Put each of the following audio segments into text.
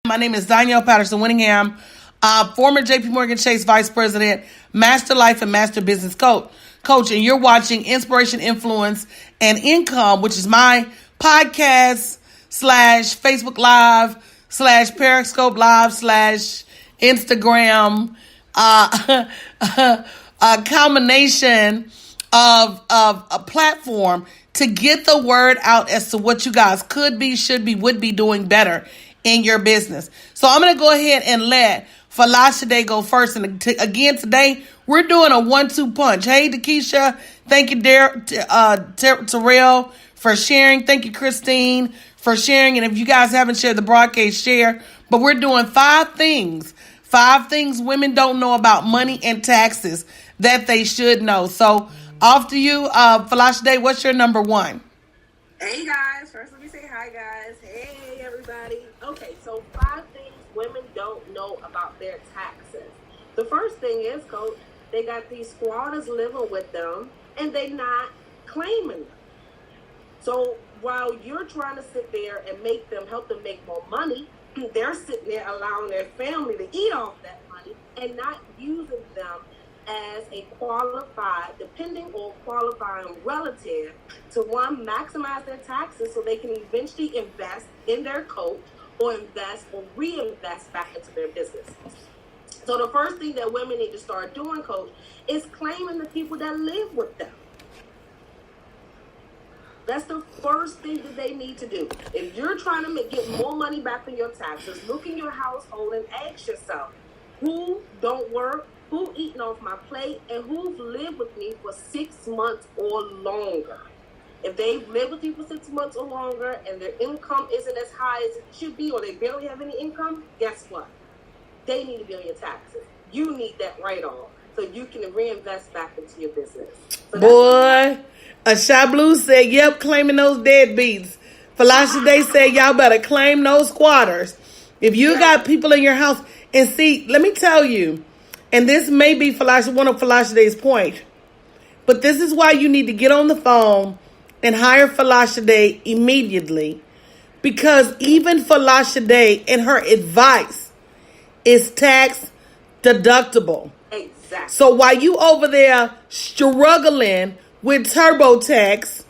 My name is Danielle Patterson Winningham, former JP Morgan Chase Vice President, Master Life and Master Business Coach, and you're watching Inspiration, Influence, and Income, which is my podcast / Facebook Live / Periscope Live / Instagram, a combination of a platform to get the word out as to what you guys could be, should be, would be doing better in your business. So I'm going to go ahead and let Falashade go first. And again, today we're doing a 1-2 punch. Hey, Dakisha. Thank you, Terrell, for sharing. Thank you, Christine, for sharing. And if you guys haven't shared the broadcast, share. But we're doing 5 things women don't know about money and taxes that they should know. So off to you, Falashade. What's your number 1? Hey guys, first let me say hi guys. Hey everybody. Okay, so 5 things women don't know about their taxes. The first thing is, Coach, they got these squatters living with them and they not claiming them. So while you're trying to sit there and help them make more money, they're sitting there allowing their family to eat off that money and not using them as a qualified, depending or qualifying relative to maximize their taxes so they can eventually invest in their coach or invest or reinvest back into their business. So the first thing that women need to start doing, Coach, is claiming the people that live with them. That's the first thing that they need to do. If you're trying to get more money back from your taxes, look in your household and ask yourself, who don't work, who eating off my plate, and who've lived with me for 6 months or longer. If they've lived with you for 6 months or longer and their income isn't as high as it should be, or they barely have any income, guess what? They need to be on your taxes. You need that write-off so you can reinvest back into your business. So boy, Asha Blue said, yep, claiming those deadbeats. Falashade said, y'all better claim those squatters. If you got people in your house, and see, let me tell you, and this may be one of Falashade's point, but this is why you need to get on the phone and hire Falashade immediately, because even Falashade and her advice is tax deductible. Exactly. So while you over there struggling with TurboTax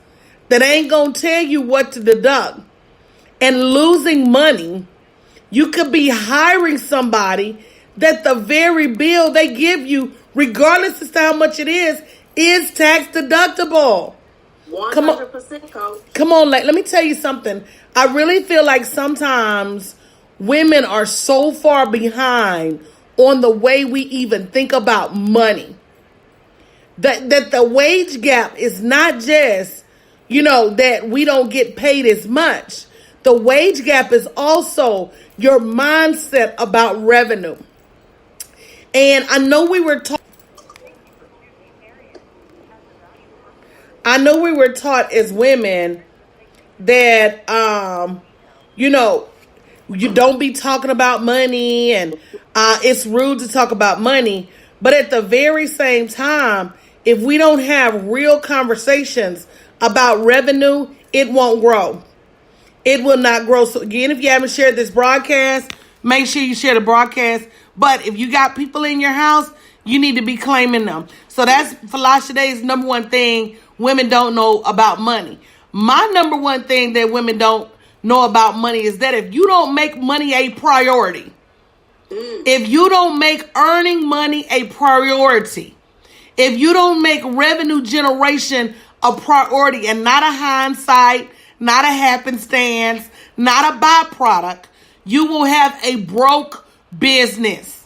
that ain't gonna tell you what to deduct and losing money, you could be hiring somebody that the very bill they give you, regardless as to how much it is tax deductible. 100%, Coach. Come on, let me tell you something. I really feel like sometimes women are so far behind on the way we even think about money. That the wage gap is not just, that we don't get paid as much. The wage gap is also your mindset about revenue. And I know we were taught as women that, you don't be talking about money and it's rude to talk about money. But at the very same time, if we don't have real conversations about revenue, it won't grow. It will not grow. So again, if you haven't shared this broadcast, make sure you share the broadcast. But if you got people in your house, you need to be claiming them. So that's Falashade's number 1 thing women don't know about money. My number 1 thing that women don't know about money is that if you don't make money a priority, if you don't make earning money a priority, if you don't make revenue generation a priority and not a hindsight, not a happenstance, not a byproduct, you will have a broke business.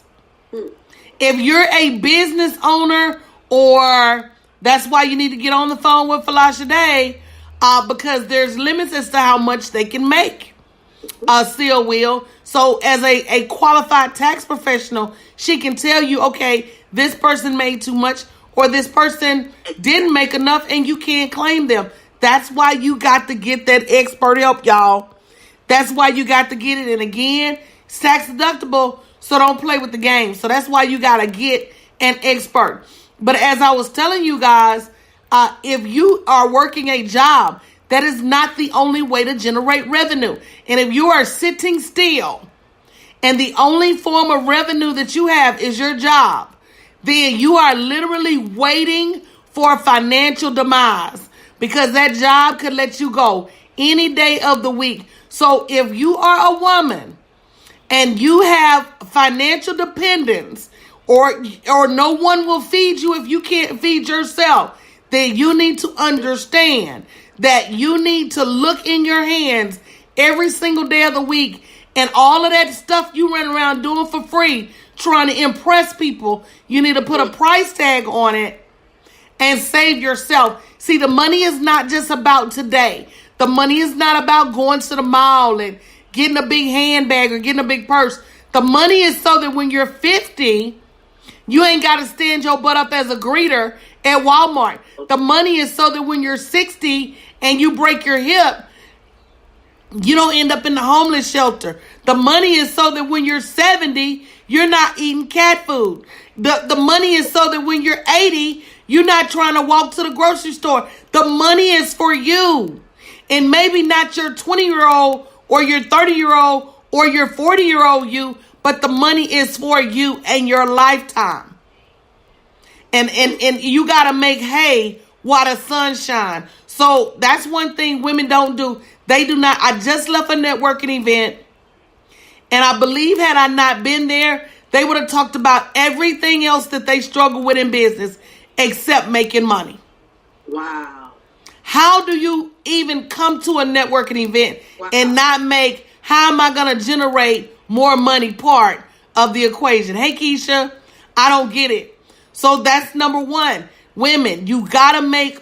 If you're a business owner, or that's why you need to get on the phone with Falashade, because there's limits as to how much they can make. Seal will. So as a qualified tax professional, she can tell you, okay, this person made too much, or this person didn't make enough, and you can't claim them. That's why you got to get that expert help, y'all. That's why you got to get it. And again, it's tax deductible, so don't play with the game. So that's why you got to get an expert. But as I was telling you guys, if you are working a job, that is not the only way to generate revenue. And if you are sitting still and the only form of revenue that you have is your job, then you are literally waiting for financial demise, because that job could let you go any day of the week. So if you are a woman and you have financial dependence, or no one will feed you if you can't feed yourself, then you need to understand that you need to look in your hands every single day of the week, and all of that stuff you run around doing for free, trying to impress people, you need to put a price tag on it and save yourself. See, the money is not just about today. The money is not about going to the mall and getting a big handbag or getting a big purse. The money is so that when you're 50, you ain't got to stand your butt up as a greeter at Walmart. The money is so that when you're 60 and you break your hip, you don't end up in the homeless shelter. The money is so that when you're 70, you're not eating cat food. The money is so that when you're 80, you're not trying to walk to the grocery store. The money is for you. And maybe not your 20-year-old or your 30-year-old or your 40-year-old you, but the money is for you and your lifetime. And you got to make hay while the sun shines. So that's one thing women don't do. They do not. I just left a networking event, and I believe had I not been there, they would have talked about everything else that they struggle with in business except making money. Wow. How do you even come to a networking event and not make how am I going to generate more money part of the equation? Hey, Keisha, I don't get it. So that's number one. Women, you got to make...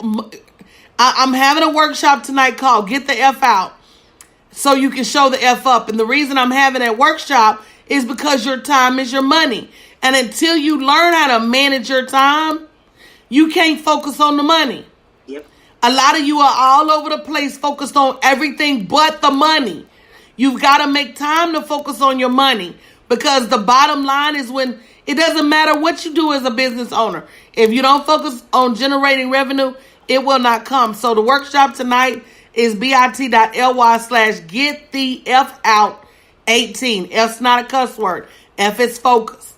I'm having a workshop tonight called Get the F Out, so you can show the F up. And the reason I'm having that workshop is because your time is your money. And until you learn how to manage your time, you can't focus on the money. Yep. A lot of you are all over the place focused on everything but the money. You've got to make time to focus on your money, because the bottom line is when it doesn't matter what you do as a business owner. If you don't focus on generating revenue, it will not come. So the workshop tonight is bit.ly/get the F out 18. F's not a cuss word. F is focus.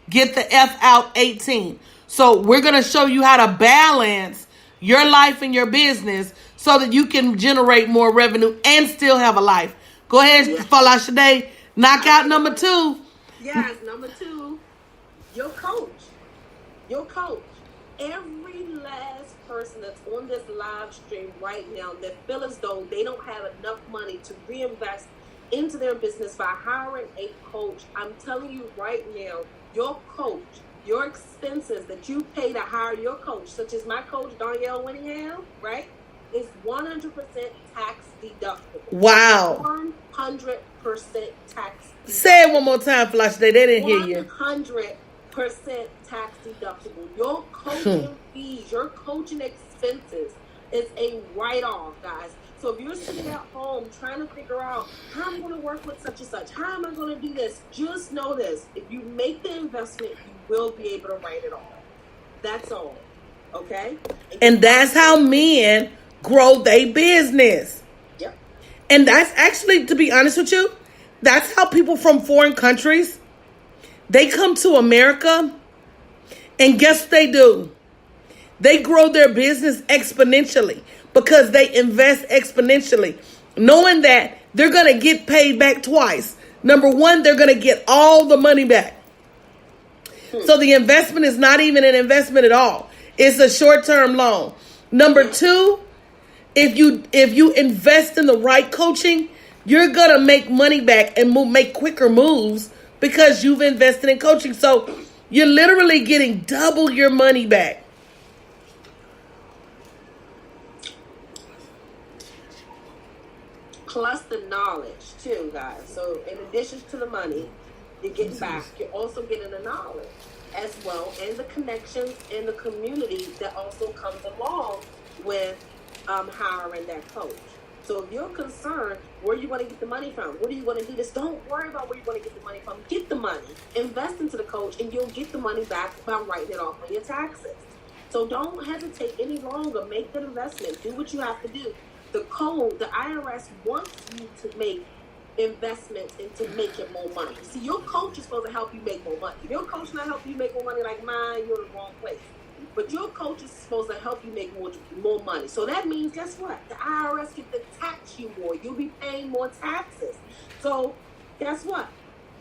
Get the F out 18. So we're going to show you how to balance your life and your business so that you can generate more revenue and still have a life. Go ahead, Falashade. Knock out number 2. Yes, number 2. Your coach. Your coach. Every last person that's on this live stream right now that feel as though they don't have enough money to reinvest into their business by hiring a coach, I'm telling you right now, your coach, your expenses that you pay to hire your coach, such as my coach, Danielle Winningham, right, is 100% tax deductible. Wow. 100% tax deductible. Say it one more time, Flash. They didn't hear you. 100% tax deductible. Your coaching fees, your coaching expenses is a write-off, guys. So if you're sitting at home trying to figure out how I'm going to work with such and such, how am I going to do this, just know this. If you make the investment, you will be able to write it off. That's all. Okay? And that's how men grow their business. Yep. And that's actually, to be honest with you, that's how people from foreign countries, they come to America, and guess what they do? They grow their business exponentially because they invest exponentially, knowing that they're going to get paid back twice. Number one, they're going to get all the money back. So the investment is not even an investment at all. It's a short-term loan. Number two, if you invest in the right coaching, you're going to make money back and make quicker moves because you've invested in coaching. So you're literally getting double your money back. Plus the knowledge too, guys. So in addition to the money you're getting back, you're also getting the knowledge as well, and the connections in the community that also comes along with hiring that coach. So if you're concerned where you want to get the money from, what do you want to do this, don't worry about where you want to get the money from. Get the money, invest into the coach, and you'll get the money back by writing it off on your taxes. So don't hesitate any longer. Make that investment. Do what you have to do. The code, the IRS wants you to make investments into making more money. See, your coach is supposed to help you make more money. If your coach not helping you make more money like mine, you're in the wrong place. But your coach is supposed to help you make more money. So that means, guess what? The IRS get to tax you more. You'll be paying more taxes. So guess what?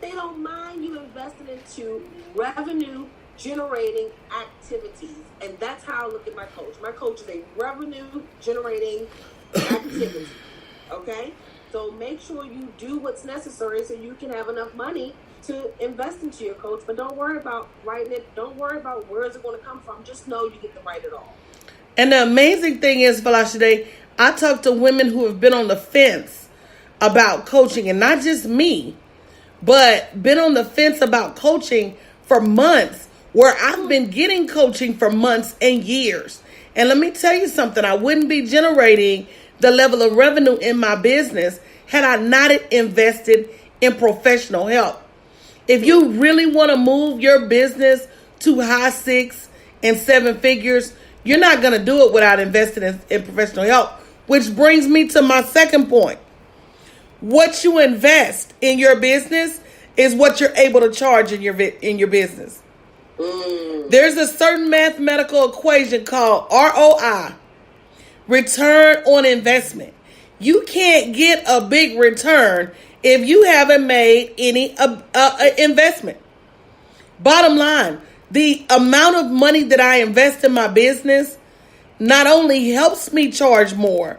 They don't mind you investing into revenue generating activities. And that's how I look at my coach. My coach is a revenue generating activity. Okay? So make sure you do what's necessary so you can have enough money to invest into your coach. But don't worry about writing it. Don't worry about where is it going to come from. Just know you get to write it all. And the amazing thing is, Falashade, I talk to women who have been on the fence about coaching, and not just me, but been on the fence about coaching for months, where I've been getting coaching for months and years. And let me tell you something, I wouldn't be generating the level of revenue in my business had I not invested in professional help. If you really want to move your business to high 6 and 7 figures, you're not going to do it without investing in professional help, which brings me to my second point. What you invest in your business is what you're able to charge in your business. There's a certain mathematical equation called ROI, return on investment. You can't get a big return if you haven't made any investment. Bottom line, the amount of money that I invest in my business not only helps me charge more,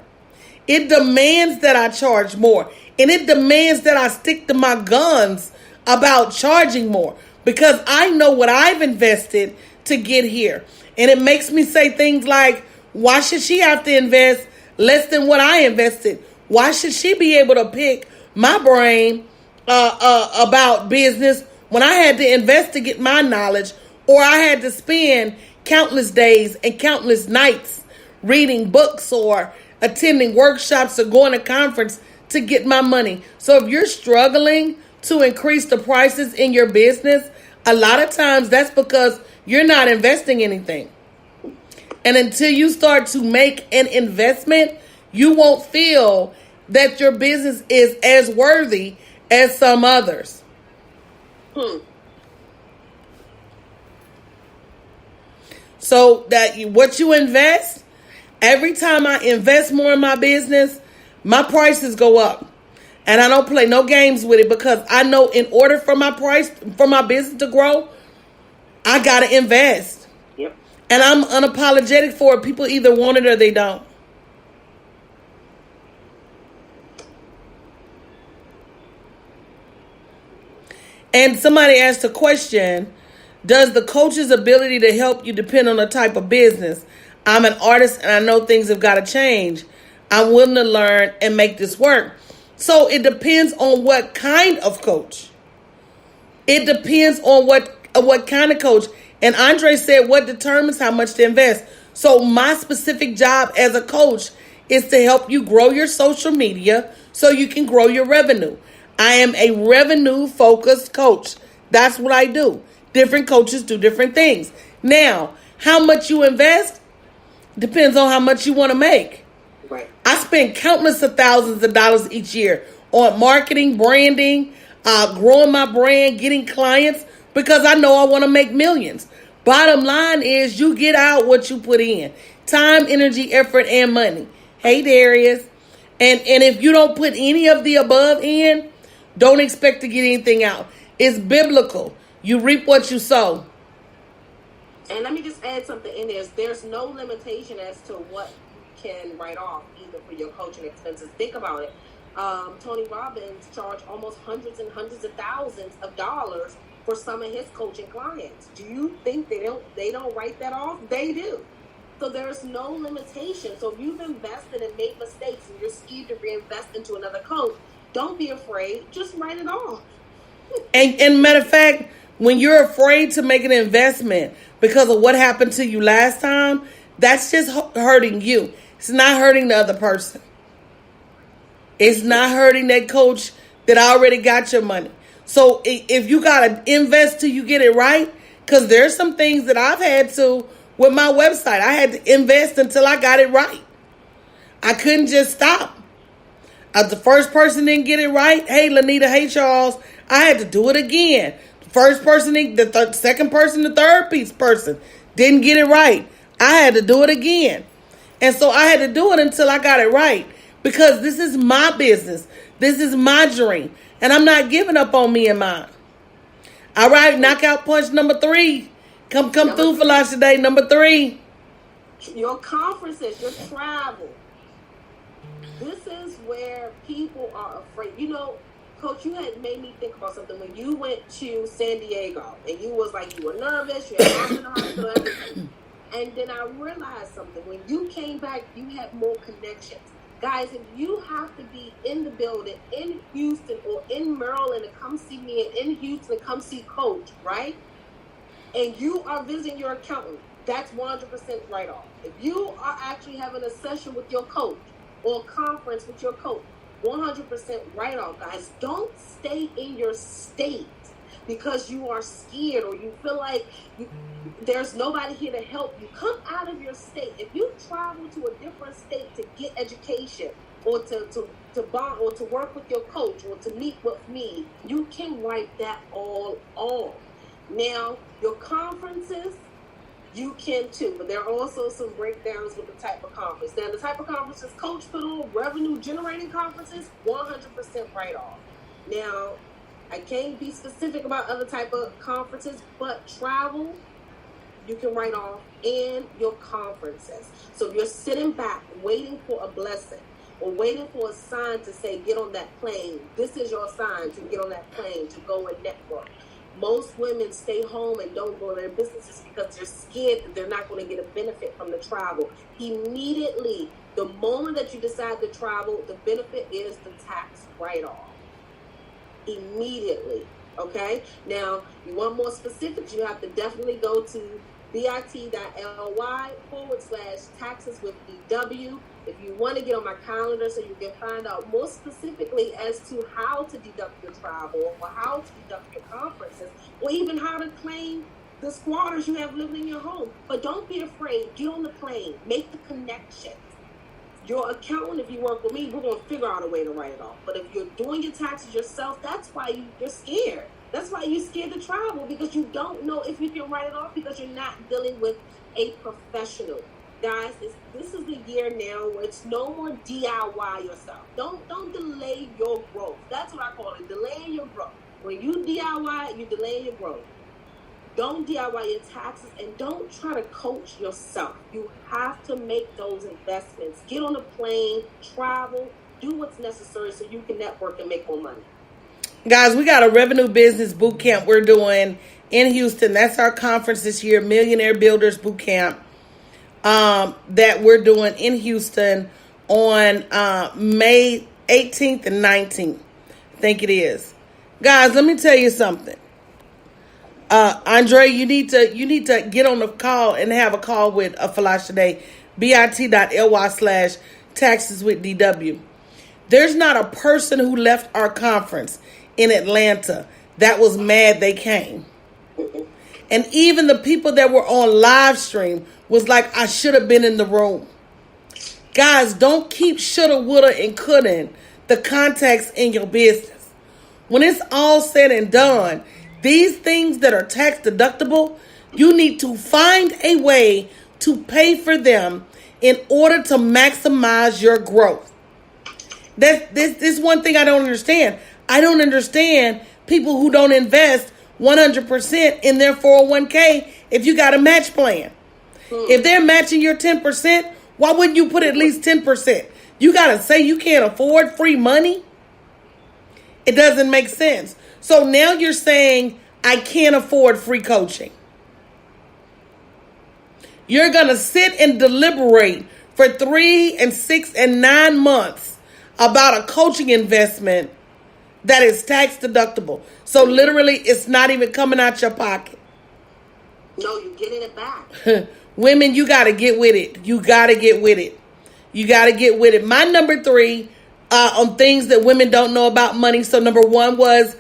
it demands that I charge more. And it demands that I stick to my guns about charging more, because I know what I've invested to get here. And it makes me say things like, why should she have to invest less than what I invested? Why should she be able to pick my brain about business when I had to invest to get my knowledge, or I had to spend countless days and countless nights reading books or attending workshops or going to conference to get my money? So if you're struggling to increase the prices in your business, a lot of times that's because you're not investing anything. And until you start to make an investment, you won't feel that your business is as worthy as some others. So that what you invest, every time I invest more in my business, my prices go up. And I don't play no games with it, because I know in order for my business to grow, I got to invest. Yep. And I'm unapologetic for it. People either want it or they don't. And somebody asked a question, does the coach's ability to help you depend on the type of business? I'm an artist and I know things have got to change. I'm willing to learn and make this work. So it depends on what kind of coach. It depends on what kind of coach. And Andre said, what determines how much to invest? So my specific job as a coach is to help you grow your social media so you can grow your revenue. I am a revenue-focused coach. That's what I do. Different coaches do different things. Now, how much you invest depends on how much you want to make. Right. I spend countless of thousands of dollars each year on marketing, branding, growing my brand, getting clients, because I know I want to make millions. Bottom line is you get out what you put in. Time, energy, effort, and money. Hey, Darius. And if you don't put any of the above in, don't expect to get anything out. It's biblical. You reap what you sow. And let me just add something in there. There's no limitation as to what you can write off, either for your coaching expenses. Think about it. Tony Robbins charged almost hundreds and hundreds of thousands of dollars for some of his coaching clients. Do you think they don't write that off? They do. So there's no limitation. So if you've invested and made mistakes and you're scared to reinvest into another coach, don't be afraid. Just write it off. And matter of fact, when you're afraid to make an investment because of what happened to you last time, that's just hurting you. It's not hurting the other person. It's not hurting that coach that already got your money. So if you got to invest till you get it right, because there's some things that I've had to with my website. I had to invest until I got it right. I couldn't just stop. The first person didn't get it right. Hey, Lanita. Hey, Charles. I had to do it again. The first person, the second person, the third person didn't get it right. I had to do it again. And so I had to do it until I got it right. Because this is my business. This is my dream. And I'm not giving up on me and mine. All right, knockout punch number 3. Come through for Lash today. Number 3. Your conferences, your travel. This is where people are afraid. You know, Coach, you had made me think about something when you went to San Diego and you was like, you were nervous, you had mom in the hospital, everything. And then I realized something. When you came back, you had more connections. Guys, if you have to be in the building in Houston or in Maryland to come see me, and in Houston to come see Coach, right? And you are visiting your accountant, that's 100% write-off. If you are actually having a session with your coach or a conference with your coach, 100% write-off, guys. Don't stay in your state because you are scared or you feel like there's nobody here to help you. Come out of your state. If you travel to a different state to get education or to bond or to work with your coach or to meet with me, you can write that all off. Now, your conferences, you can too, but there are also some breakdowns with the type of conference. Now, the type of conferences Coach put on, revenue generating conferences, 100% write off. Now, I can't be specific about other type of conferences, but travel, you can write off, and your conferences. So if you're sitting back waiting for a blessing or waiting for a sign to say, get on that plane, this is your sign to get on that plane, to go and network. Most women stay home and don't go to their businesses because they're scared that they're not going to get a benefit from the travel. Immediately, the moment that you decide to travel, the benefit is the tax write-off. Immediately, okay? Now, you want more specifics, you have to definitely go to bit.ly/taxes with DW. If you want to get on my calendar so you can find out more specifically as to how to deduct your travel or how to deduct your conferences or even how to claim the squatters you have living in your home. But don't be afraid. Get on the plane. Make the connections. Your accountant, if you work with me, we're going to figure out a way to write it off. But if you're doing your taxes yourself, that's why you're scared. That's why you're scared to travel, because you don't know if you can write it off because you're not dealing with a professional. Guys, this is the year now where it's no more DIY yourself. Don't delay your growth. That's what I call it, delaying your growth. When you DIY, you delay your growth. Don't DIY your taxes and don't try to coach yourself. You have to make those investments. Get on a plane, travel, do what's necessary so you can network and make more money. Guys, we got a revenue business boot camp we're doing in Houston. That's our conference this year, Millionaire Builders Boot Camp, that we're doing in Houston on May 18th and 19th. I think it is. Guys, let me tell you something. Andre, you need to get on the call and have a call with Falash today. bit.ly/taxes with DW. There's not a person who left our conference in Atlanta that was mad they came. And even the people that were on live stream was like, I should have been in the room. Guys, don't keep shoulda, woulda, and coulda the context in your business. When it's all said and done, these things that are tax deductible, you need to find a way to pay for them in order to maximize your growth. This one thing I don't understand. I don't understand people who don't invest 100% in their 401k if you got a match plan. If they're matching your 10%, why wouldn't you put at least 10%? You got to say you can't afford free money? It doesn't make sense. So now you're saying I can't afford free coaching. You're going to sit and deliberate for 3 and 6 and 9 months about a coaching investment that is tax deductible. So literally it's not even coming out your pocket. No, you're getting it back. Women, you got to get with it. You got to get with it. You got to get with it. My number 3 on things that women don't know about money. So number 1 was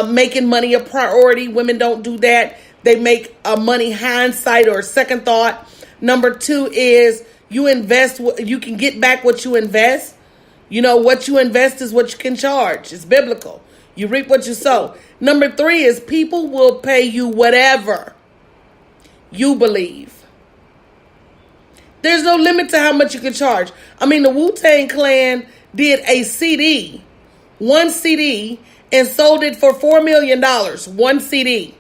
making money a priority. Women don't do that. They make money hindsight or second thought. Number 2 is you invest. You can get back what you invest. You know, what you invest is what you can charge. It's biblical. You reap what you sow. Number 3 is people will pay you whatever you believe. There's no limit to how much you can charge. I mean, the Wu-Tang Clan did a CD, one CD, and sold it for $4 million, one CD.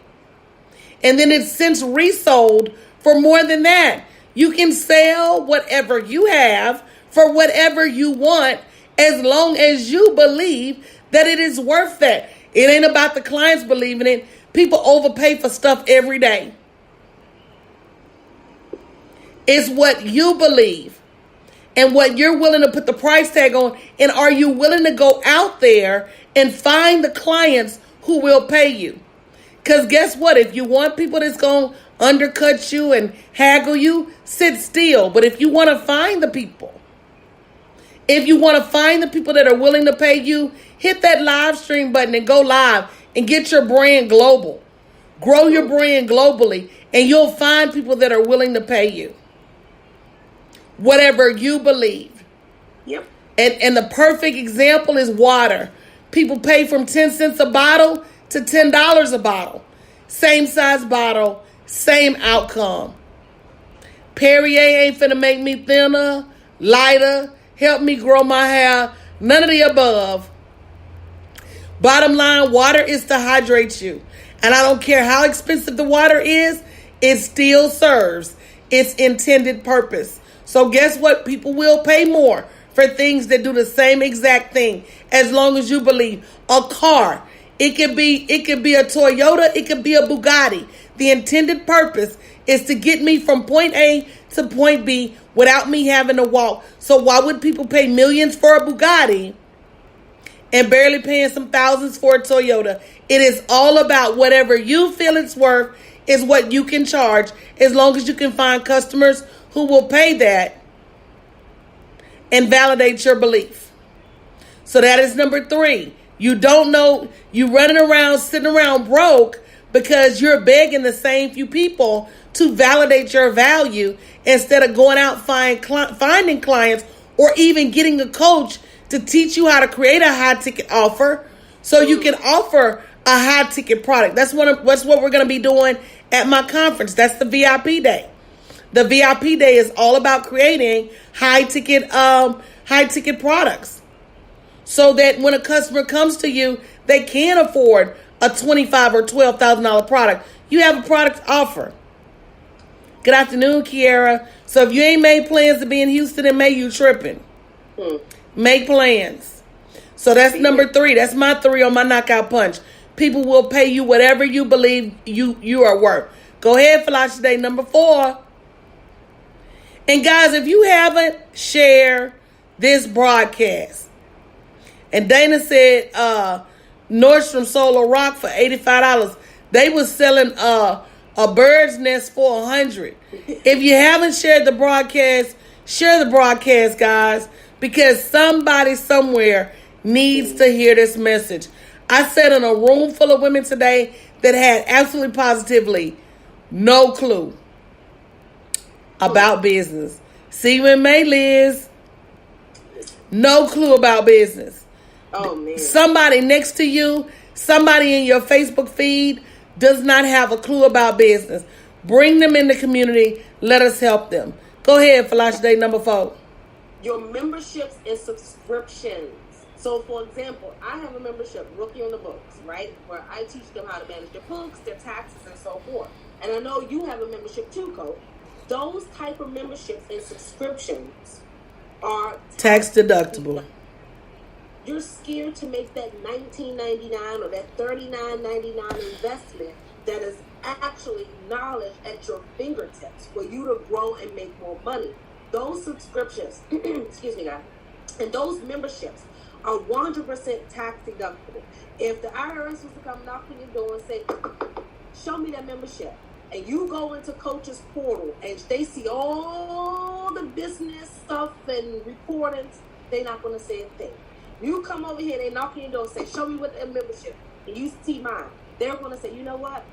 And then it's since resold for more than that. You can sell whatever you have for whatever you want as long as you believe that it is worth that. It ain't about the clients believing it. People overpay for stuff every day. It's what you believe and what you're willing to put the price tag on. And are you willing to go out there and find the clients who will pay you? Because guess what? If you want people that's going to undercut you and haggle you, sit still. But if you want to find the people, that are willing to pay you, hit that live stream button and go live and get your brand global. Grow your brand globally, and you'll find people that are willing to pay you. Whatever you believe. Yep. And the perfect example is water. People pay from 10 cents a bottle to $10 a bottle. Same size bottle, same outcome. Perrier ain't finna make me thinner, lighter, help me grow my hair. None of the above. Bottom line, water is to hydrate you. And I don't care how expensive the water is, it still serves its intended purpose. So guess what? People will pay more for things that do the same exact thing as long as you believe. A car, it could be a Toyota, it could be a Bugatti. The intended purpose is to get me from point A to point B without me having to walk. So why would people pay millions for a Bugatti and barely paying some thousands for a Toyota? It is all about whatever you feel it's worth is what you can charge, as long as you can find customers who will pay that and validate your belief. So that is number 3. You don't know, you running around, sitting around broke because you're begging the same few people to validate your value instead of going out finding clients or even getting a coach to teach you how to create a high ticket offer so you can offer a high ticket product. That's what we're going to be doing at my conference. That's the VIP day. The VIP day is all about creating high ticket products so that when a customer comes to you, they can afford a $25,000 or $12,000 product. You have a product offer. Good afternoon, Kiara. So if you ain't made plans to be in Houston in May, you tripping. Make plans. So that's number 3. That's my 3 on my knockout punch. People will pay you whatever you believe you are worth. Go ahead, Felicia Day, number 4. And guys, if you haven't shared this broadcast, and Dana said Nordstrom sold a rock for $85. They was selling a bird's nest for $100. If you haven't shared the broadcast, share the broadcast, guys, because somebody somewhere needs to hear this message. I sat in a room full of women today that had absolutely positively no clue about business. See you in May, Liz. No clue about business. Oh, man. Somebody next to you, somebody in your Facebook feed does not have a clue about business. Bring them in the community. Let us help them. Go ahead, Felicia Day, number 4. Your memberships and subscriptions. So, for example, I have a membership, Rookie on the Books, right? Where I teach them how to manage their books, their taxes, and so forth. And I know you have a membership too, Coach. Those type of memberships and subscriptions are tax deductible. You're scared to make that $19.99 or that $39.99 investment that is actually knowledge at your fingertips for you to grow and make more money. Those subscriptions, excuse me, guys, and those memberships are 100% tax deductible. If the IRS was to come knock on your door and say, show me that membership, and you go into Coach's portal and they see all the business stuff and reportings, they're not going to say a thing. You come over here, they knock on your door and say, show me what that membership, and you see mine. They're going to say, you know what?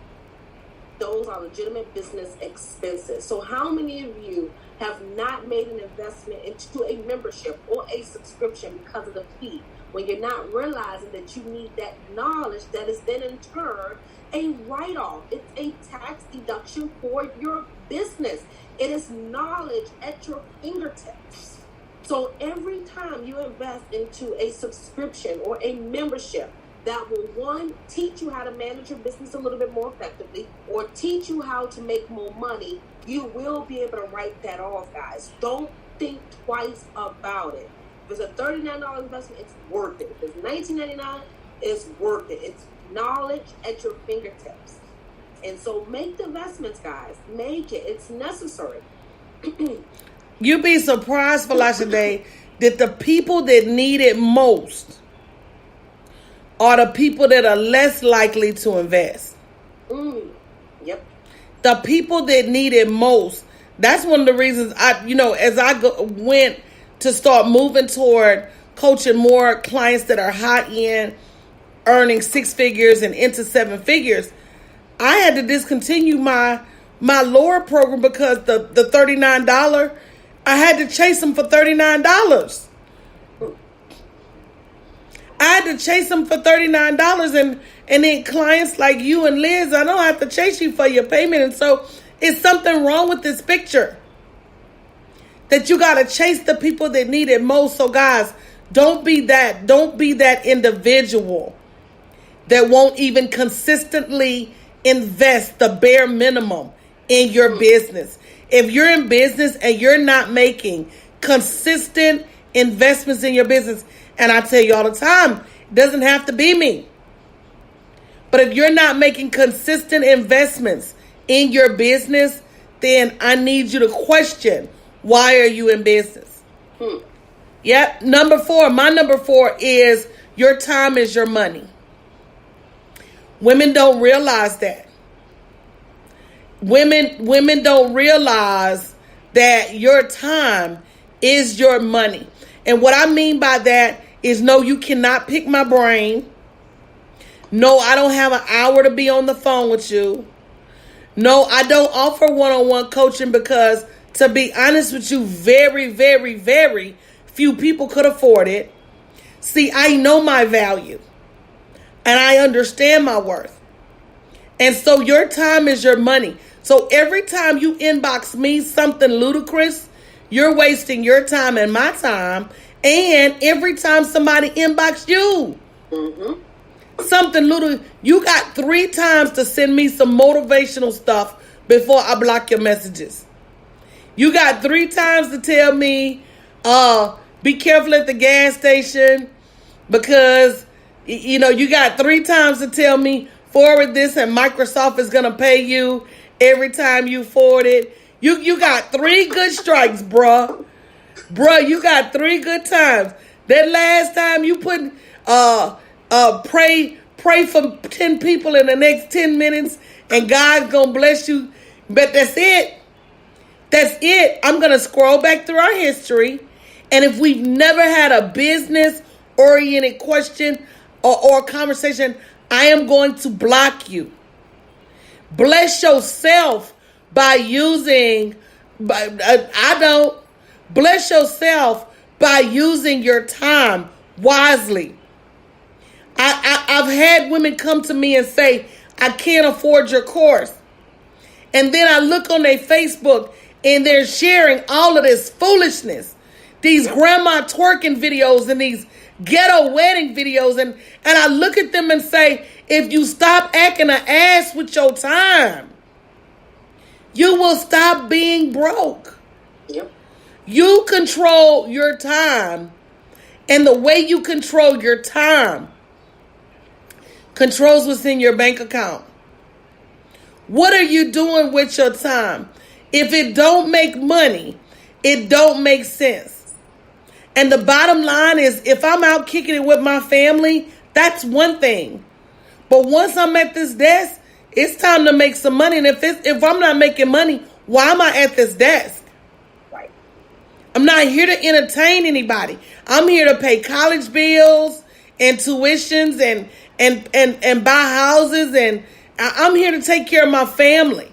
those are legitimate business expenses. So how many of you have not made an investment into a membership or a subscription because of the fee, when you're not realizing that you need that knowledge that is then in turn a write-off? It's a tax deduction for your business. It is knowledge at your fingertips. So every time you invest into a subscription or a membership, that will, one, teach you how to manage your business a little bit more effectively, or teach you how to make more money, you will be able to write that off, guys. Don't think twice about it. If it's a $39 investment, it's worth it. If it's $19.99, it's worth it. It's knowledge at your fingertips. And so make the investments, guys. Make it. It's necessary. You'd be surprised, Felicia Day, that the people that need it most are the people that are less likely to invest. Yep. The people that need it most. That's one of the reasons as I went to start moving toward coaching more clients that are high end, earning 6 figures and into 7 figures, I had to discontinue my lower program because the $39, I had to chase them for $39. I had to chase them for $39, and then clients like you and Liz, I don't have to chase you for your payment. And so it's something wrong with this picture, that you got to chase the people that need it most. So guys, don't be that individual that won't even consistently invest the bare minimum in your business. If you're in business and you're not making consistent investments in your business, and I tell you all the time, it doesn't have to be me, but if you're not making consistent investments in your business, then I need you to question, why are you in business? Yep. My number 4 is your time is your money. Women don't realize that. Women don't realize that your time is your money. And what I mean by that is, no, you cannot pick my brain. No, I don't have an hour to be on the phone with you. No, I don't offer one-on-one coaching because, to be honest with you, very, very, very few people could afford it. See, I know my value and I understand my worth. And so your time is your money. So every time you inbox me something ludicrous, you're wasting your time and my time. And every time somebody inbox you something ludicrous, you got 3 times to send me some motivational stuff before I block your messages. You got 3 times to tell me, be careful at the gas station, because, you got 3 times to tell me, forward this and Microsoft is going to pay you every time you forward it. You got 3 good strikes, bruh. Bruh, you got 3 good times. That last time you put, pray for 10 people in the next 10 minutes and God's going to bless you. But that's it. That's it. I'm going to scroll back through our history. And if we've never had a business-oriented question or conversation, I am going to block you. Bless yourself by using, bless yourself by using your time wisely. I've had women come to me and say, I can't afford your course. And then I look on their Facebook and they're sharing all of this foolishness, these grandma twerking videos and these ghetto wedding videos. And I look at them and say, if you stop acting an ass with your time, you will stop being broke. Yep. You control your time, and the way you control your time controls what's in your bank account. What are you doing with your time? If it don't make money, it don't make sense. And the bottom line is, if I'm out kicking it with my family, that's one thing. But once I'm at this desk, it's time to make some money. And if I'm not making money, why am I at this desk? Right. I'm not here to entertain anybody. I'm here to pay college bills and tuitions and buy houses I'm here to take care of my family.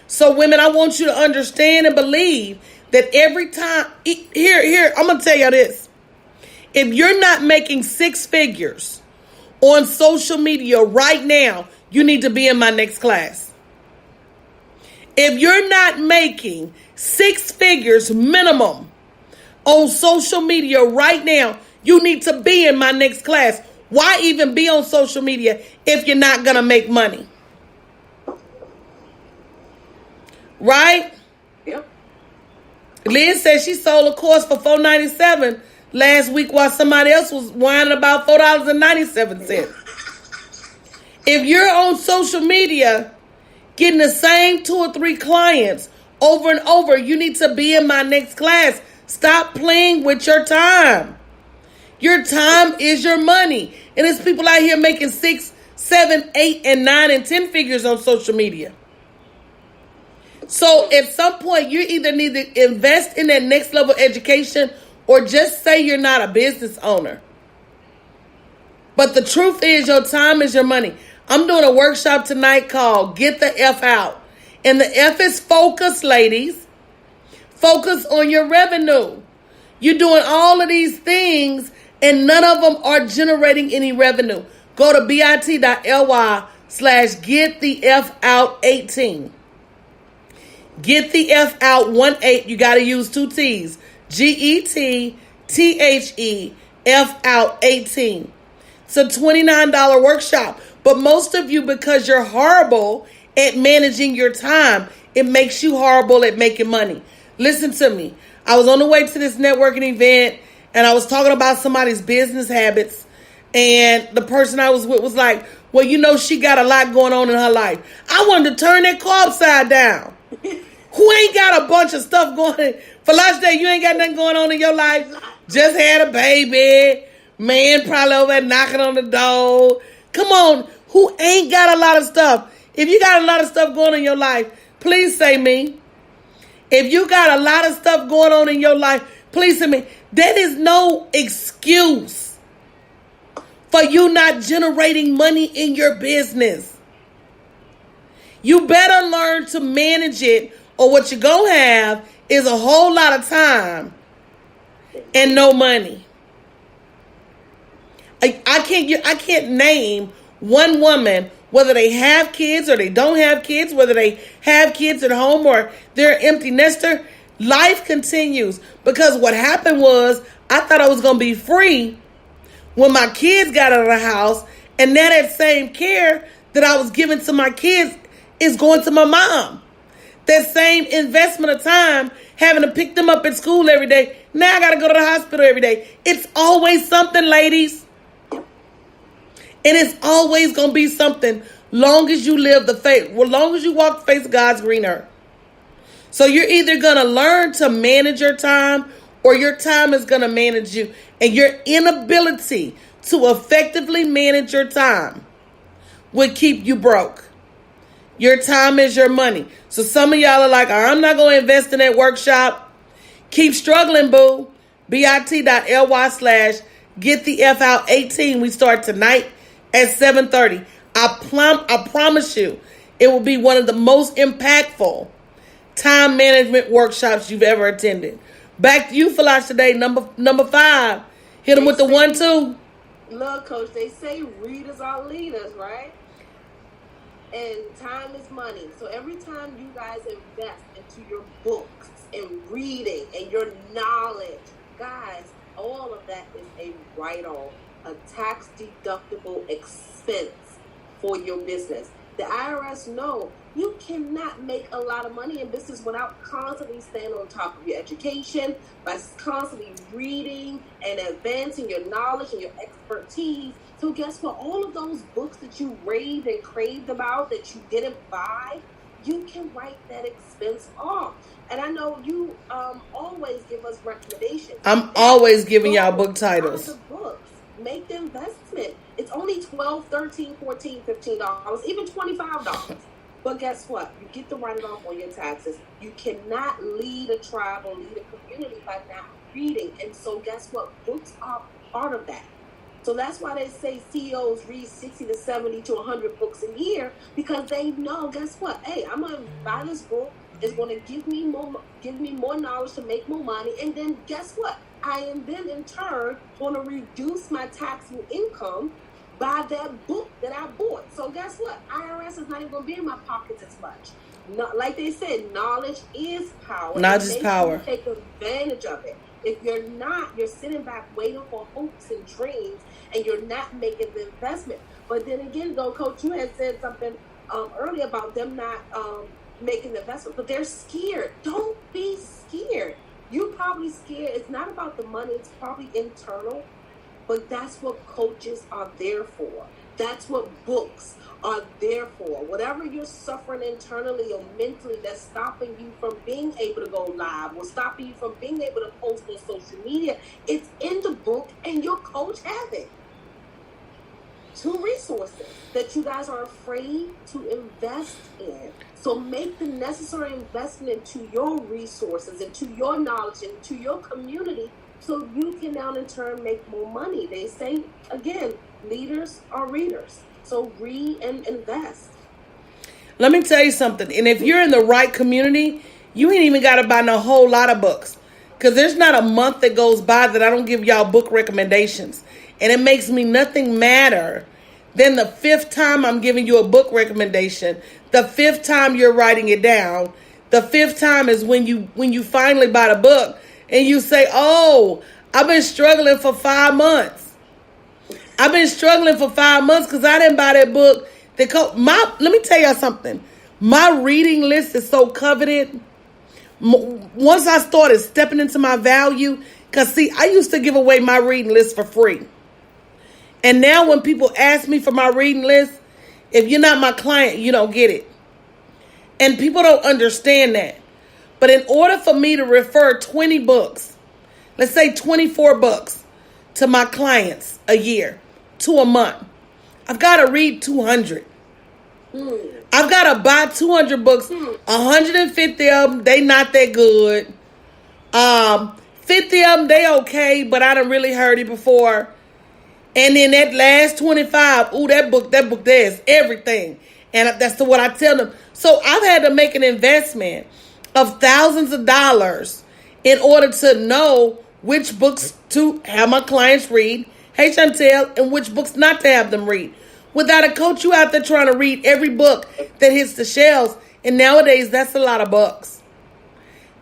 So women, I want you to understand and believe that every time, here, I'm going to tell you this. If you're not making 6 figures on social media right now, you need to be in my next class. If you're not making 6 figures minimum on social media right now, you need to be in my next class. Why even be on social media if you're not going to make money? Right? Yep. Liz said she sold a course for $4.97 last week while somebody else was whining about $4.97. If you're on social media getting the same 2 or 3 clients over and over, you need to be in my next class. Stop playing with your time. Your time is your money. And there's people out here making 6, 7, 8, and 9 and 10 figures on social media. So at some point, you either need to invest in that next level education or just say you're not a business owner. But the truth is, your time is your money. I'm doing a workshop tonight called Get the F Out. And the F is focus, ladies. Focus on your revenue. You're doing all of these things and none of them are generating any revenue. Go to bit.ly/GetTheFOut18. Get the F out 18. You got to use 2 T's. GETTHE F out 18. It's a $29 workshop. But most of you, because you're horrible at managing your time, it makes you horrible at making money. Listen to me. I was on the way to this networking event and I was talking about somebody's business habits. And the person I was with was like, well, you know, she got a lot going on in her life. I wanted to turn that car upside down. Who ain't got a bunch of stuff going on? For last day, you ain't got nothing going on in your life. Just had a baby. Man probably over there knocking on the door. Come on. Who ain't got a lot of stuff? If you got a lot of stuff going on in your life, please say me. If you got a lot of stuff going on in your life, please say me. That is no excuse for you not generating money in your business. You better learn to manage it, or what you're going to have is a whole lot of time and no money. I can't name one woman, whether they have kids or they don't have kids, whether they have kids at home or they're an empty nester. Life continues, because what happened was I thought I was going to be free when my kids got out of the house, and now that same care that I was giving to my kids is going to my mom. That same investment of time, having to pick them up at school every day. Now I got to go to the hospital every day. It's always something, ladies. And it's always going to be something long as you live the faith. Well, long as you walk the face of God's green earth. So you're either going to learn to manage your time, or your time is going to manage you. And your inability to effectively manage your time will keep you broke. Your time is your money. So some of y'all are like, I'm not going to invest in that workshop. Keep struggling, boo. bit.ly/GetTheFOut18. We start tonight at 7:30. I promise you, it will be one of the most impactful time management workshops you've ever attended. Back to you, Falash, today. Number 5. Hit them with the 1, 2. Look, Coach, they say readers are leaders, right? And time is money. So every time you guys invest into your books and reading and your knowledge, guys, all of that is a write-off, a tax-deductible expense for your business. The IRS know you cannot make a lot of money in business without constantly staying on top of your education, by constantly reading and advancing your knowledge and your expertise. So guess what? All of those books that you raved and craved about that you didn't buy, you can write that expense off. And I know you always give us recommendations. I'm always giving y'all book titles. The books. Make the investment. It's only $12, $13, $14, $15, even $25. But guess what? You get to write it off on your taxes. You cannot lead a tribe or lead a community by not reading. And so guess what? Books are part of that. So that's why they say CEOs read 60 to 70 to 100 books a year, because they know, guess what? Hey, I'm going to buy this book. It's going to give me more knowledge to make more money. And then guess what? I am then in turn going to reduce my taxable income by that book that I bought. So guess what? IRS is not even going to be in my pockets as much. Not, like they said, knowledge is power. Knowledge is power. Take advantage of it. If you're not, you're sitting back waiting for hopes and dreams, and you're not making the investment. But then again, though, Coach, you had said something earlier about them not making the investment, but they're scared. Don't be scared. You're probably scared. It's not about the money. It's probably internal. But that's what coaches are there for. That's what books are there for. Whatever you're suffering internally or mentally that's stopping you from being able to go live or stopping you from being able to post on social media, it's in the book and your coach has it. 2 resources that you guys are afraid to invest in. So make the necessary investment into your resources, into your knowledge, into your community, so you can now in turn make more money. They say, again, leaders are readers. So read and invest. Let me tell you something. And if you're in the right community, you ain't even got to buy no whole lot of books. Because there's not a month that goes by that I don't give y'all book recommendations. And it makes me nothing madder than the 5th time I'm giving you a book recommendation. The 5th time you're writing it down. The 5th time is when you finally buy the book and you say, oh, I've been struggling for 5 months. I've been struggling for 5 months because I didn't buy that book. Let me tell y'all something. My reading list is so coveted. Once I started stepping into my value, because see, I used to give away my reading list for free. And now when people ask me for my reading list, if you're not my client, you don't get it. And people don't understand that. But in order for me to refer 20 books, let's say 24 books to my clients a year, to a month, I've got to read 200. I've got to buy 200 books. 150 of them, they not that good. 50 of them, they okay, but I done really heard it before. And then that last 25, that book there is everything. And that's what I tell them. So I've had to make an investment of thousands of dollars in order to know which books to have my clients read, hey Chantel, and which books not to have them read. Without a coach, you out there trying to read every book that hits the shelves. And nowadays, that's a lot of books.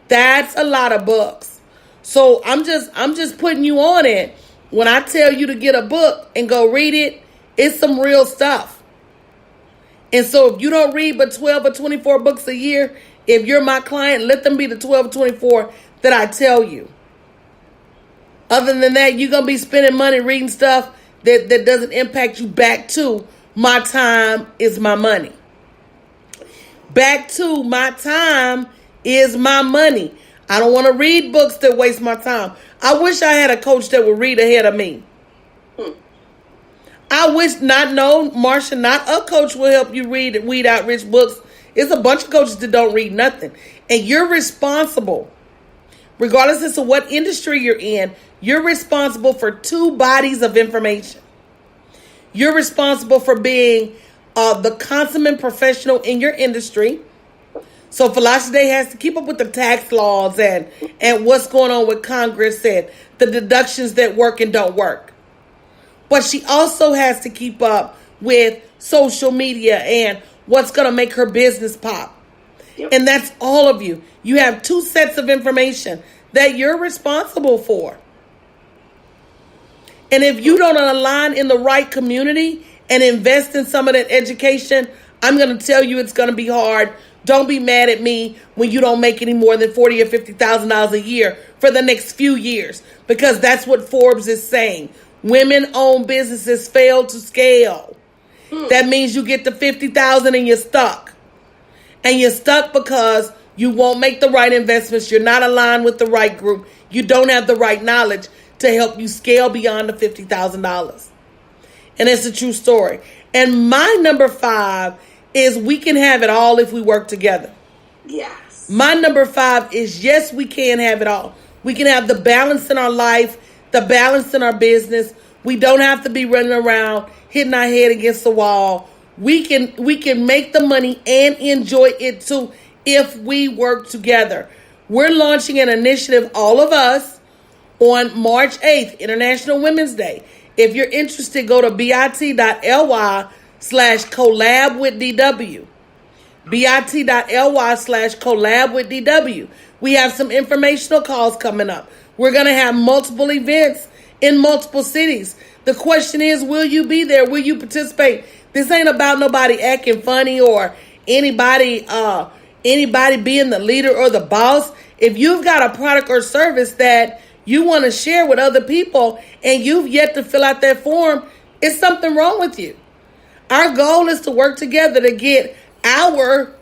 That's a lot of books. So I'm just putting you on it. When I tell you to get a book and go read it, it's some real stuff. And so if you don't read but 12 or 24 books a year, if you're my client, let them be the 12 or 24 that I tell you. Other than that, you're going to be spending money reading stuff that doesn't impact you. Back to my time is my money. Back to my time is my money. I don't want to read books that waste my time. I wish I had a coach that would read ahead of me. I wish Marsha, not a coach will help you weed out rich books. It's a bunch of coaches that don't read nothing. And you're responsible. Regardless as to what industry you're in, you're responsible for 2 bodies of information. You're responsible for being the consummate professional in your industry. So Philosophy Day has to keep up with the tax laws and what's going on with Congress and the deductions that work and don't work. But she also has to keep up with social media and what's going to make her business pop. Yep. And that's all of you. You have 2 sets of information that you're responsible for. And if you don't align in the right community and invest in some of that education, I'm going to tell you it's going to be hard. Don't be mad at me when you don't make any more than $40,000 or $50,000 a year for the next few years, because that's what Forbes is saying. Women-owned businesses fail to scale. That means you get to $50,000 and you're stuck. And you're stuck because you won't make the right investments. You're not aligned with the right group. You don't have the right knowledge to help you scale beyond the $50,000. And it's a true story. And my number 5 is we can have it all if we work together. Yes. My number 5 is yes, we can have it all. We can have the balance in our life, the balance in our business. We don't have to be running around hitting our head against the wall. We can make the money and enjoy it too if we work together. We're launching an initiative, all of us, on March 8th, International Women's Day. If you're interested, go to bit.ly/collab with DW. bit.ly/collab with DW. We have some informational calls coming up. We're going to have multiple events in multiple cities. The question is, will you be there? Will you participate? This ain't about nobody acting funny or anybody being the leader or the boss. If you've got a product or service that you want to share with other people and you've yet to fill out that form, it's something wrong with you. Our goal is to work together to get our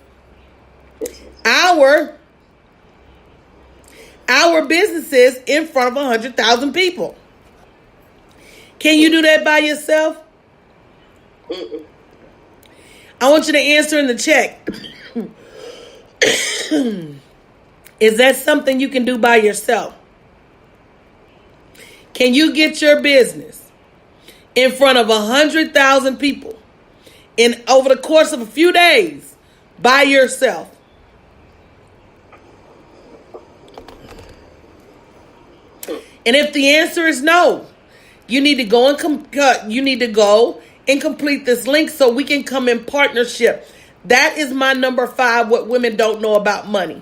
businesses in front of 100,000 people. Can you do that by yourself? I want you to answer in the chat. Is that something you can do by yourself? Can you get your business in front of 100,000 people over the course of a few days by yourself? And if the answer is no, you need to go and complete this link so we can come in partnership. That is my number 5, what women don't know about money.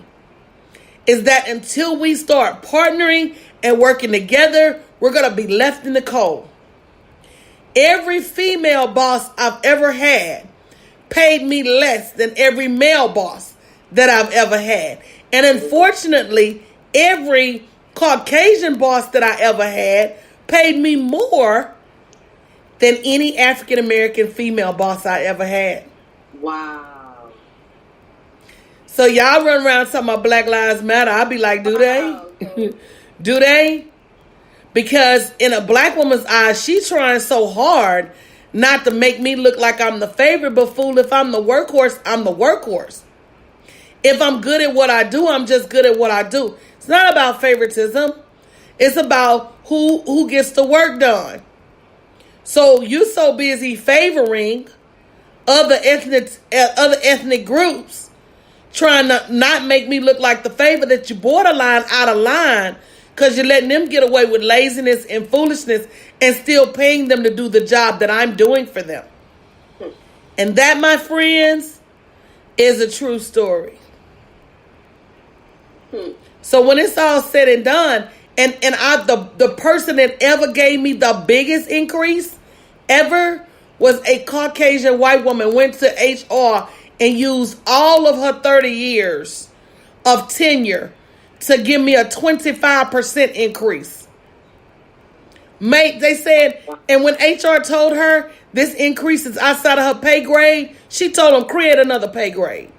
Is that until we start partnering and working together, we're going to be left in the cold. Every female boss I've ever had paid me less than every male boss that I've ever had. And unfortunately, every Caucasian boss that I ever had paid me more than any African American female boss I ever had. Wow. So y'all run around talking about Black Lives Matter. I'll be like, do they? Okay. Do they? Because in a black woman's eyes, she's trying so hard not to make me look like I'm the favorite, but fool, if I'm the workhorse, I'm the workhorse. If I'm good at what I do, I'm just good at what I do. It's not about favoritism. It's about who gets the work done. So you so busy favoring other ethnic groups, trying to not make me look like the favorite, that you borderline out of line because you're letting them get away with laziness and foolishness and still paying them to do the job that I'm doing for them. And that, my friends, is a true story. So when it's all said and done, and the person that ever gave me the biggest increase ever was a Caucasian white woman, went to HR and used all of her 30 years of tenure to give me a 25% increase. Mate, they said, and when HR told her this increase is outside of her pay grade, she told them, create another pay grade.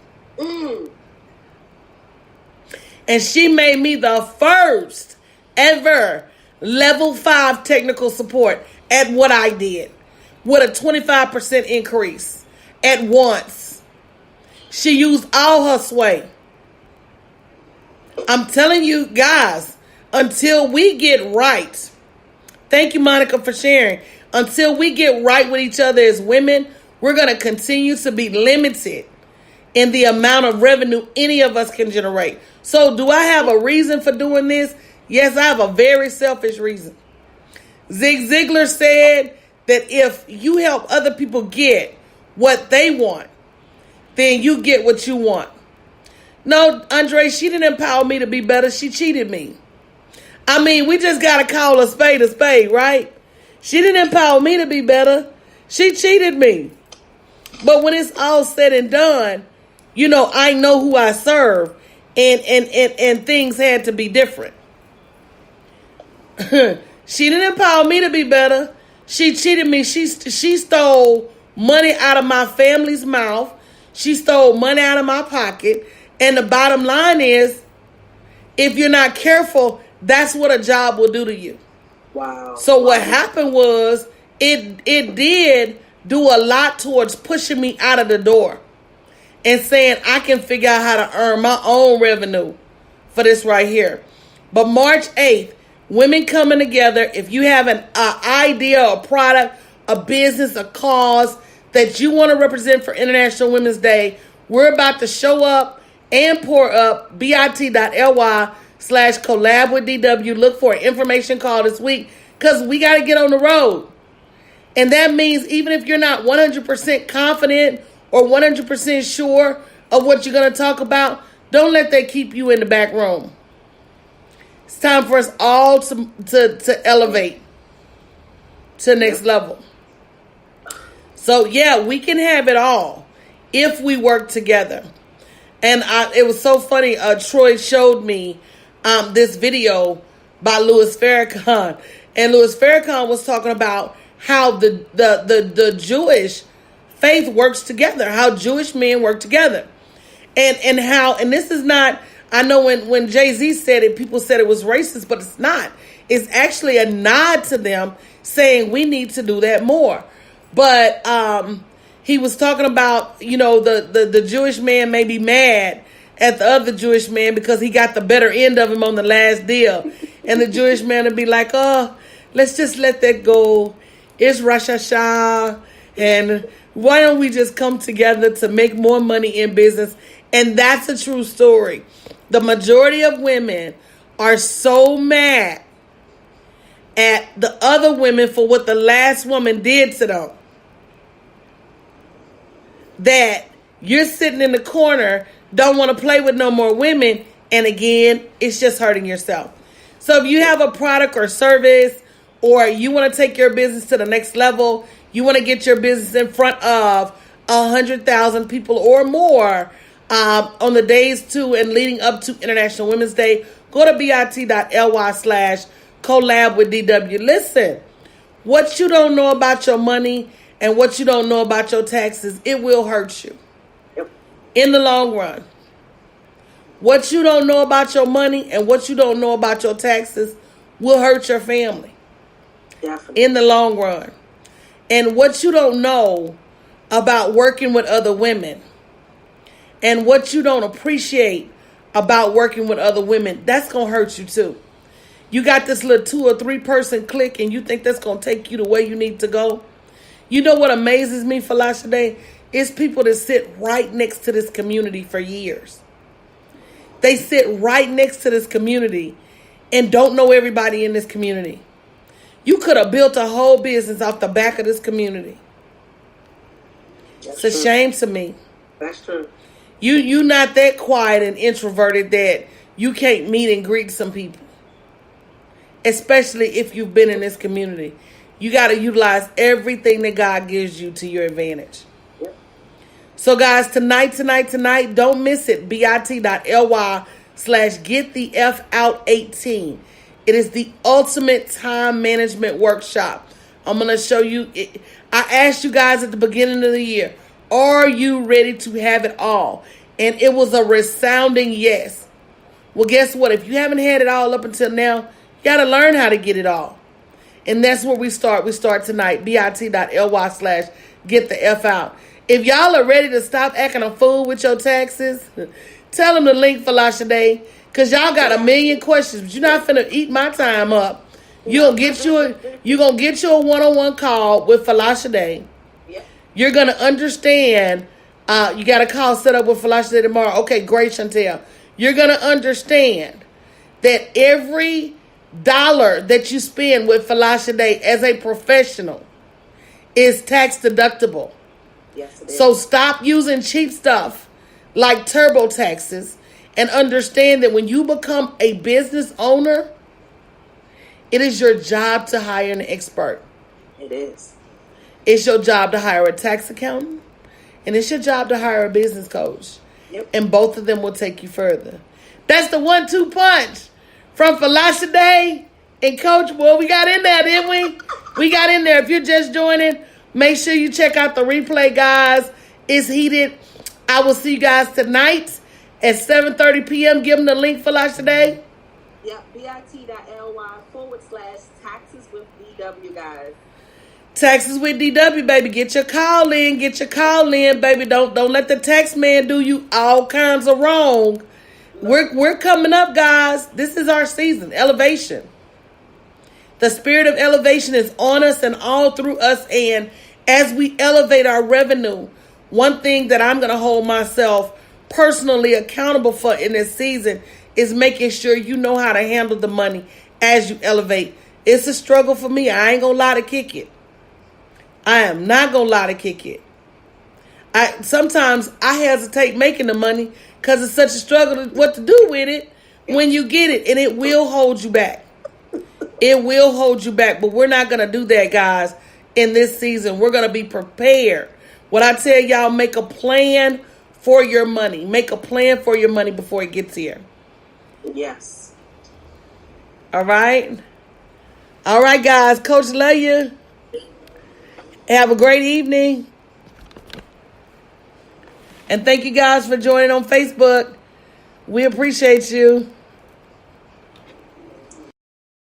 And she made me the first ever level 5 technical support at what I did with a 25% increase at once. She used all her sway. I'm telling you guys, until we get right, thank you, Monica, for sharing. Until we get right with each other as women, we're going to continue to be limited in the amount of revenue any of us can generate. So do I have a reason for doing this? Yes, I have a very selfish reason. Zig Ziglar said that if you help other people get what they want, then you get what you want. No, Andre, she didn't empower me to be better. She cheated me. I mean, we just got to call a spade, right? She didn't empower me to be better. She cheated me. But when it's all said and done, you know, I know who I serve, and things had to be different. She didn't empower me to be better. She cheated me. She stole money out of my family's mouth. She stole money out of my pocket. And the bottom line is, if you're not careful, that's what a job will do to you. Wow. So what happened was, it did do a lot towards pushing me out of the door and saying I can figure out how to earn my own revenue for this right here. But March 8th, Women coming together. If you have an idea, a product, a business, a cause that you want to represent for International Women's Day, we're about to show up and pour up. bit.ly/collab with DW. Look for an information call this week because we got to get on the road. And that means even if you're not 100% confident or 100% sure of what you're going to talk about, don't let that keep you in the back room. It's time for us all to elevate to the next level. So, yeah, we can have it all if we work together. And it was so funny. Troy showed me this video by Louis Farrakhan. And Louis Farrakhan was talking about how the Jewish faith works together, how Jewish men work together. And this is not, I know when Jay-Z said it, people said it was racist, but it's not. It's actually a nod to them saying we need to do that more. But he was talking about, the Jewish man may be mad at the other Jewish man because he got the better end of him on the last deal. And the Jewish man would be like, oh, let's just let that go. It's Rosh Hashanah. And why don't we just come together to make more money in business? And that's a true story. The majority of women are so mad at the other women for what the last woman did to them that you're sitting in the corner, don't want to play with no more women. And again, it's just hurting yourself. So if you have a product or service, or you want to take your business to the next level, you want to get your business in front of 100,000 people or more on the days to and leading up to International Women's Day, go to bit.ly/collab with DW. Listen, what you don't know about your money and what you don't know about your taxes, it will hurt you in the long run. What you don't know about your money and what you don't know about your taxes will hurt your family. Definitely. In the long run. And what you don't know about working with other women and what you don't appreciate about working with other women, that's going to hurt you too. You got this little 2 or 3 person clique and you think that's going to take you the way you need to go. You know what amazes me, Falasha Day? Is people that sit right next to this community for years. They sit right next to this community and don't know everybody in this community. You could have built a whole business off the back of this community. It's a shame to me. That's true. You not that quiet and introverted that you can't meet and greet some people. Especially if you've been in this community. You got to utilize everything that God gives you to your advantage. Yep. So guys, tonight, don't miss it. bit.ly/getthefout18. It is the ultimate time management workshop. I'm going to show you. I asked you guys at the beginning of the year, are you ready to have it all? And it was a resounding yes. Well, guess what? If you haven't had it all up until now, you got to learn how to get it all. And that's where we start. We start tonight. bit.ly/getthefout. If y'all are ready to stop acting a fool with your taxes, tell them the link for Lasha Day. Because y'all got a million questions, but you're not finna eat my time up. You're gonna get you a one-on-one call with Falasha Day. You're gonna understand. You got a call set up with Falasha Day tomorrow. Okay, great, Chantel. You're gonna understand that every dollar that you spend with Falasha Day as a professional is tax deductible. Yes, it is. So stop using cheap stuff like TurboTaxes. And understand that when you become a business owner, it is your job to hire an expert. It is. It's your job to hire a tax accountant. And it's your job to hire a business coach. Yep. And both of them will take you further. That's the 1-2 punch from Falasha Day and Coach. Boy, we got in there, didn't we? We got in there. If you're just joining, make sure you check out the replay, guys. It's heated. I will see you guys tonight at 7:30 p.m. Give them the link for Falasha Day. Yep, bit.ly/taxes with DW, guys. Taxes with DW, baby. Get your call in, baby. Don't let the tax man do you all kinds of wrong. We're coming up, guys. This is our season. Elevation. The spirit of elevation is on us and all through us. And as we elevate our revenue, one thing that I'm going to hold myself personally accountable for in this season is making sure you know how to handle the money as you elevate. It's a struggle for me. I ain't going to lie to kick it. I am not going to lie to kick it. Sometimes I hesitate making the money because it's such a struggle what to do with it when you get it. And it will hold you back. It will hold you back. But we're not going to do that, guys, in this season. We're going to be prepared. What I tell y'all, make a plan for your money. Make a plan for your money before it gets here. Yes. All right. All right, guys. Coach, love you. Have a great evening. And thank you guys for joining on Facebook. We appreciate you.